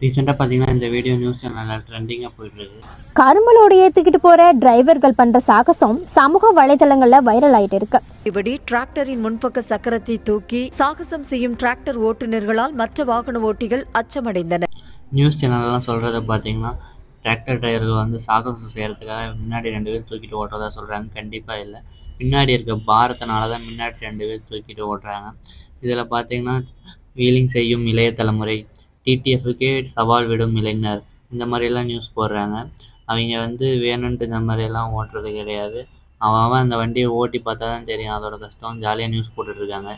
ரீசெண்டா பார்த்தீங்கன்னா, இந்த வீடியோ நியூஸ் சேனல்ல ட்ரெண்டிங்கா போயிட்டுருக்கு. கரும்பு லோடு ஏற்றிக்கிட்டு போகிற டிரைவர்கள் பண்ணுற சாகசம் சமூக வலைதளங்களில் வைரல் ஆகிட்டு இருக்கு. இப்படி டிராக்டரின் முன்பக்க சக்கரத்தை தூக்கி சாகசம் செய்யும் டிராக்டர் ஓட்டுநர்களால் மற்ற வாகன ஓட்டிகள் அச்சமடைந்தனர். நியூஸ் சேனல்லாம் சொல்றத பார்த்தீங்கன்னா, டிராக்டர் டிரைவர்கள் வந்து சாகசம் செய்யறதுக்காக முன்னாடி 2 பேர் தூக்கிட்டு ஓட்டுறதா சொல்றாங்க. கண்டிப்பா இல்ல. பின்னாடி இருக்க பாரத்தினால தான் முன்னாடி 2 பேர் தூக்கிட்டு ஓட்டுறாங்க. இதில பார்த்தீங்கன்னா, வீலிங் செய்யும் இளைய தலைமுறை, டிடிஎஃப்‌க்கே சவால் விடும் இளைஞர், இந்த மாரியெல்லாம் நியூஸ் போடுறாங்க. அவைங்க வந்து வேணுன்ட்டு இந்த மாரியெல்லாம் ஓட்டுறது கிடையாது. அவன் அவன் அந்த வண்டிய ஓட்டி பார்த்தா தான் தெரியும் அதோட கஷ்டம். ஜாலியா நியூஸ் போட்டுட்டு இருக்காங்க.